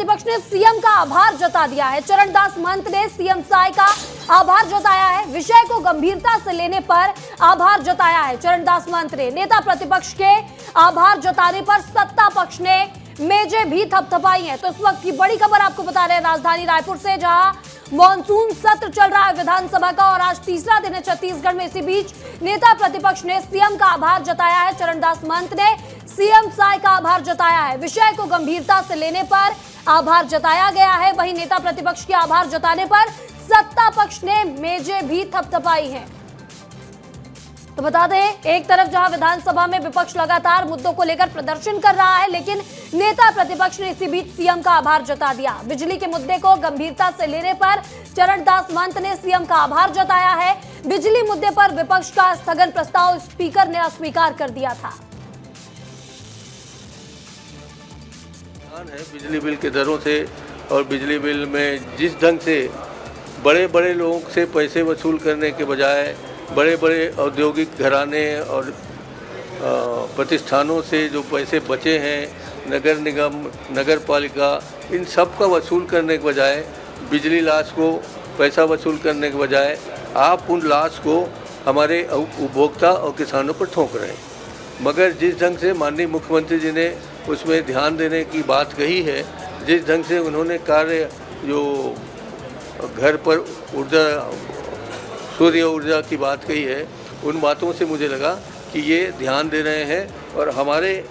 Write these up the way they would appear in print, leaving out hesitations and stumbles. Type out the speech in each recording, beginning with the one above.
प्रतिपक्ष ने सीएम का आभार जता दिया है। चरणदास महंत ने सीएम साय का आभार जताया है। विषय को गंभीरता से लेने पर आभार जताया है। चरणदास महंत ने नेता प्रतिपक्ष के आभार जताने पर सत्ता पक्ष ने मेजें भी थपथपाई हैं। तो इस वक्त की बड़ी खबर आपको बता रहे हैं राजधानी रायपुर से, जहां मॉनसून सत्र चल रहा है विधानसभा का और आज तीसरा दिन है छत्तीसगढ़ में। इसी बीच नेता प्रतिपक्ष ने सीएम का आभार जताया है। चरणदास महंत ने सीएम साय का आभार जताया है। विषय को गंभीरता से लेने पर आभार जताया गया है। वहीं नेता प्रतिपक्ष के आभार जताने पर सत्ता पक्ष ने मेजें भी थपथपाई हैं। तो बता दें, एक तरफ जहां विधानसभा में विपक्ष लगातार मुद्दों को लेकर प्रदर्शन कर रहा है, लेकिन नेता प्रतिपक्ष ने इसी बीच सीएम का आभार जता दिया। बिजली के मुद्दे को गंभीरता से लेने पर चरणदास महंत ने सीएम का आभार जताया है। बिजली मुद्दे पर विपक्ष का स्थगन प्रस्ताव स्पीकर ने अस्वीकार कर दिया था। है बिजली बिल के दरों से और बिजली बिल में जिस ढंग से बड़े बड़े लोगों से पैसे वसूल करने के बजाय बड़े बड़े औद्योगिक घराने और प्रतिष्ठानों से जो पैसे बचे हैं, नगर निगम, नगर पालिका, इन सब का वसूल करने के बजाय, बिजली लॉस को पैसा वसूल करने के बजाय आप उन लॉस को हमारे उपभोक्ता और किसानों पर ठोक रहे हैं। मगर जिस ढंग से माननीय मुख्यमंत्री जी ने उसमें ध्यान देने की बात कही है, जिस ढंग से उन्होंने कार्य जो घर पर ऊर्जा, सूर्य ऊर्जा की बात कही है, उन बातों से मुझे लगा कि ये ध्यान दे रहे हैं और हमारे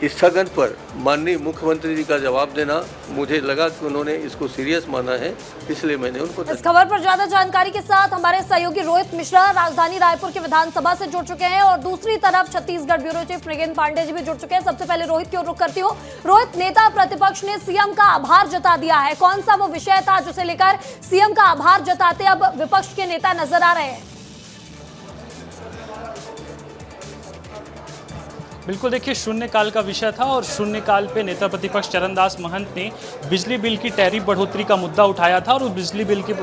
स्थगन पर माननीय मुख्यमंत्री जी का जवाब देना, मुझे लगा कि उन्होंने इसको सीरियस माना है, इसलिए मैंने उनको। इस खबर पर ज्यादा जानकारी के साथ हमारे सहयोगी रोहित मिश्रा राजधानी रायपुर के विधानसभा से जुड़ चुके हैं और दूसरी तरफ छत्तीसगढ़ ब्यूरो चीफ मृगेंद्र पांडे जी भी जुड़ चुके हैं। सबसे पहले रोहित की ओर रुख करती हूँ। रोहित, नेता प्रतिपक्ष ने सीएम का आभार जता दिया है, कौन सा वो विषय था जिसे लेकर सीएम का आभार जताते अब विपक्ष के नेता नजर आ रहे हैं? बिल्कुल, देखिए, शून्यकाल का विषय था और शून्यकाल पे नेता प्रतिपक्ष चरणदास महंत ने बिजली बिल की टैरिफ बढ़ोतरी का मुद्दा उठाया था और उस बिजली बिल की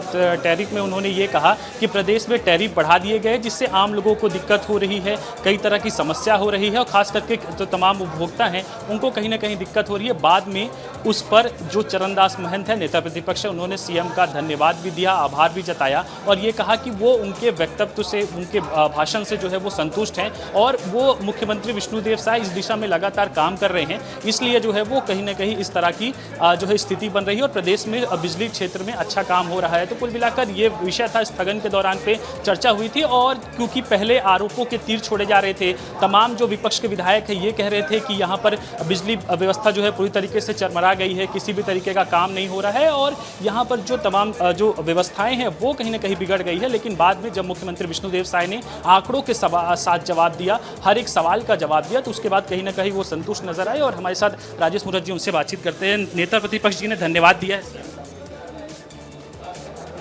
टैरिफ में उन्होंने ये कहा कि प्रदेश में टैरिफ बढ़ा दिए गए, जिससे आम लोगों को दिक्कत हो रही है, कई तरह की समस्या हो रही है और खास करके जो तमाम उपभोक्ता हैं उनको कहीं ना कहीं दिक्कत हो रही है। बाद में उस पर जो चरणदास महंत है नेता प्रतिपक्ष है, उन्होंने सीएम का धन्यवाद भी दिया, आभार भी जताया और ये कहा कि वो उनके वक्तव्य से, उनके भाषण से जो है वो संतुष्ट हैं और वो मुख्यमंत्री विष्णुदेव साय इस दिशा में लगातार काम कर रहे हैं। इसलिए जो है वो कहीं ना कहीं इस तरह की जो है स्थिति बन रही है और प्रदेश में बिजली क्षेत्र में अच्छा काम हो रहा है। तो कुल मिलाकर ये विषय था, स्थगन के दौरान पे चर्चा हुई थी और क्योंकि पहले आरोपों के तीर छोड़े जा रहे थे, तमाम जो विपक्ष के विधायक है ये कह रहे थे कि यहाँ पर बिजली व्यवस्था जो है पूरी तरीके से चरमरा गई है, किसी भी तरीके का काम नहीं हो रहा है और यहाँ पर जो तमाम जो व्यवस्थाएं हैं वो कहीं ना कहीं बिगड़ गई है। लेकिन बाद में जब मुख्यमंत्री विष्णुदेव साय ने आंकड़ों के साथ जवाब दिया, हर एक सवाल का जवाब दिया, तो उसके बाद कहीं ना कहीं वो संतुष्ट नजर आए और हमारे साथ राजेश मुरत जी, उनसे बातचीत करते हैं। नेता प्रतिपक्ष जी ने धन्यवाद दिया है।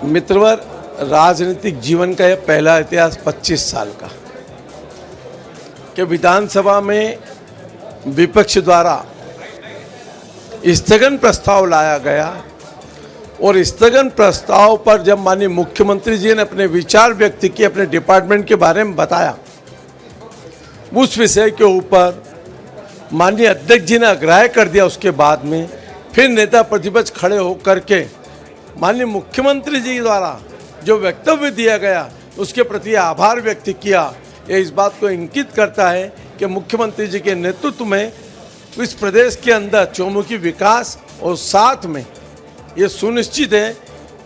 मित्रवर, राजनीतिक जीवन का यह पहला इतिहास 25 साल का कि विधानसभा में विपक्ष द्वारा स्थगन प्रस्ताव लाया गया और स्थगन प्रस्ताव पर जब माननीय मुख्यमंत्री जी ने अपने विचार व्यक्त किए, अपने डिपार्टमेंट के बारे में बताया, उस विषय के ऊपर माननीय अध्यक्ष जी ने अग्राह्य कर दिया। उसके बाद में फिर नेता प्रतिपक्ष खड़े होकर के माननीय मुख्यमंत्री जी द्वारा जो वक्तव्य दिया गया उसके प्रति आभार व्यक्त किया। यह इस बात को इंगित करता है कि मुख्यमंत्री जी के नेतृत्व में इस प्रदेश के अंदर चौमुखी विकास और साथ में ये सुनिश्चित है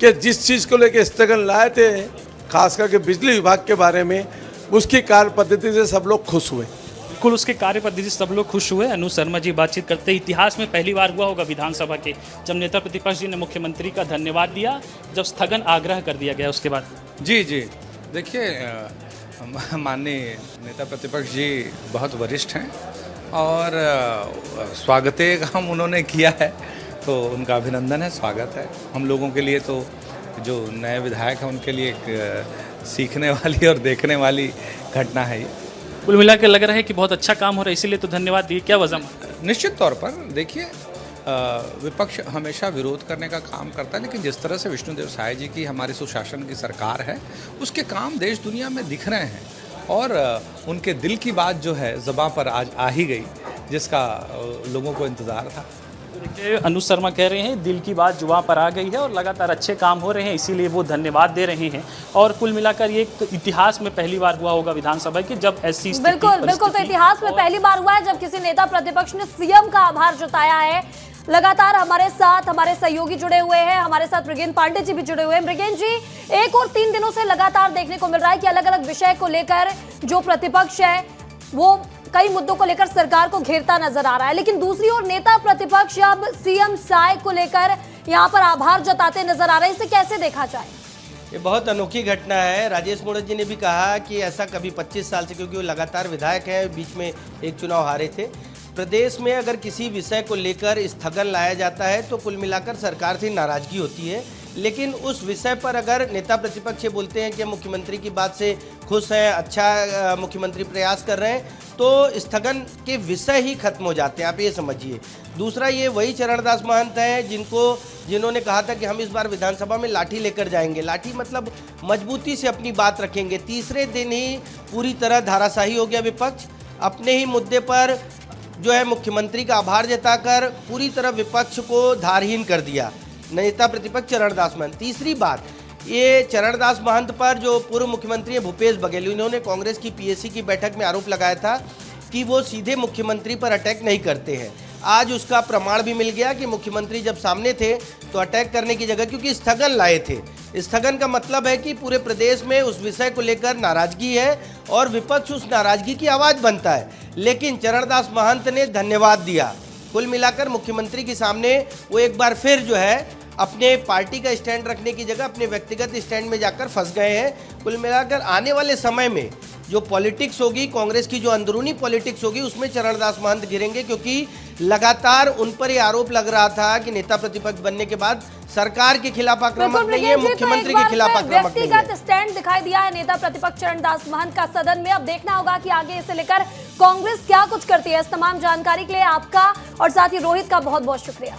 कि जिस चीज़ को लेकर स्थगन लाए थे, खास करके बिजली विभाग के बारे में, उसकी कार्य पद्धति से सब लोग खुश हुए। बिल्कुल, उसके कार्य पद्धति से सब लोग खुश हुए। अनु शर्मा जी बातचीत करते, इतिहास में पहली बार हुआ होगा विधानसभा के, जब नेता प्रतिपक्ष जी ने मुख्यमंत्री का धन्यवाद दिया, जब स्थगन आग्रह कर दिया गया उसके बाद। जी, देखिए, माननीय नेता प्रतिपक्ष जी बहुत वरिष्ठ हैं और स्वागत काम उन्होंने किया है, तो उनका अभिनंदन है, स्वागत है। हम लोगों के लिए तो जो नए विधायक हैं उनके लिए एक सीखने वाली और देखने वाली घटना है ये। कुल मिला के लग रहा है कि बहुत अच्छा काम हो रहा है, इसीलिए तो धन्यवाद दिए। क्या वजह? निश्चित तौर पर देखिए, विपक्ष हमेशा विरोध करने का काम करता है, लेकिन जिस तरह से विष्णुदेव साय जी की हमारे सुशासन की सरकार है, उसके काम देश दुनिया में दिख रहे हैं और उनके दिल की बात जो है ज़बां पर आज आ ही गई, जिसका लोगों को इंतज़ार था। अनुज शर्मा कह रहे हैं दिल की बात जुबां पर आ गई है और लगातार अच्छे काम हो रहे हैं, इसीलिए वो धन्यवाद दे रहे हैं। और कुल मिलाकर ये एक इतिहास में पहली बार हुआ होगा विधानसभा की जब ऐसी बिल्कुल तो इतिहास में पहली बार हुआ है जब किसी नेता प्रतिपक्ष ने सीएम का आभार जताया है। लगातार हमारे साथ हमारे सहयोगी जुड़े हुए हैं, हमारे साथ मृगेंद्र पांडे जी भी जुड़े हुए हैं। मृगेंद्र जी, 1 और 3 दिनों से लगातार देखने को मिल रहा है कि अलग अलग विषय को लेकर जो प्रतिपक्ष है वो कई मुद्दों को लेकर सरकार को घेरता नजर आ रहा है, लेकिन दूसरी ओर नेता प्रतिपक्ष अब सीएम साय को लेकर यहां पर आभार जताते नजर आ रहे हैं। इसे कैसे देखा जाए? ये बहुत अनोखी घटना है। राजेश मोड़क जी ने भी कहा कि ऐसा कभी 25 साल से, क्योंकि वो लगातार विधायक हैं, बीच में एक चुनाव हारे थे। प्रदेश में अगर किसी विषय को लेकर स्थगन लाया जाता है तो कुल मिलाकर सरकार से नाराजगी होती है, लेकिन उस विषय पर अगर नेता प्रतिपक्ष ये बोलते हैं कि मुख्यमंत्री की बात से खुश हैं, अच्छा मुख्यमंत्री प्रयास कर रहे हैं, तो स्थगन के विषय ही खत्म हो जाते हैं, आप ये समझिए। दूसरा, ये वही चरणदास महंत हैं जिन्होंने कहा था कि हम इस बार विधानसभा में लाठी लेकर जाएंगे। लाठी मतलब मजबूती से अपनी बात रखेंगे। तीसरे दिन ही पूरी तरह धाराशाही हो गया विपक्ष, अपने ही मुद्दे पर जो है मुख्यमंत्री का आभार जताकर पूरी तरह विपक्ष को धारहीन कर दिया नेता प्रतिपक्ष चरणदास महंत। तीसरी बात, ये चरणदास महंत पर जो पूर्व मुख्यमंत्री है भूपेश बघेल, इन्होंने कांग्रेस की पीएसी की बैठक में आरोप लगाया था कि वो सीधे मुख्यमंत्री पर अटैक नहीं करते हैं। आज उसका प्रमाण भी मिल गया कि मुख्यमंत्री जब सामने थे तो अटैक करने की जगह, क्योंकि स्थगन लाए थे। स्थगन का मतलब है कि पूरे प्रदेश में उस विषय को लेकर नाराजगी है और विपक्ष उस नाराजगी की आवाज़ बनता है, लेकिन चरणदास महंत ने धन्यवाद दिया। कुल मिलाकर मुख्यमंत्री के सामने वो एक बार फिर जो है अपने पार्टी का स्टैंड रखने की जगह अपने व्यक्तिगत स्टैंड में जाकर फंस गए हैं। कुल मिलाकर आने वाले समय में जो पॉलिटिक्स होगी, कांग्रेस की जो अंदरूनी पॉलिटिक्स होगी, उसमें चरणदास महंत गिरेंगे, क्योंकि लगातार उन पर ये आरोप लग रहा था कि नेता प्रतिपक्ष बनने के बाद सरकार के खिलाफ आक्रामक नहीं है, मुख्यमंत्री के खिलाफ आक्रामक नहीं है। व्यक्तिगत स्टैंड दिखाई दिया है नेता प्रतिपक्ष चरणदास महंत का सदन में। अब देखना होगा कि आगे इसे लेकर कांग्रेस क्या कुछ करती है। इस तमाम जानकारी के लिए आपका और साथ ही रोहित का बहुत बहुत शुक्रिया।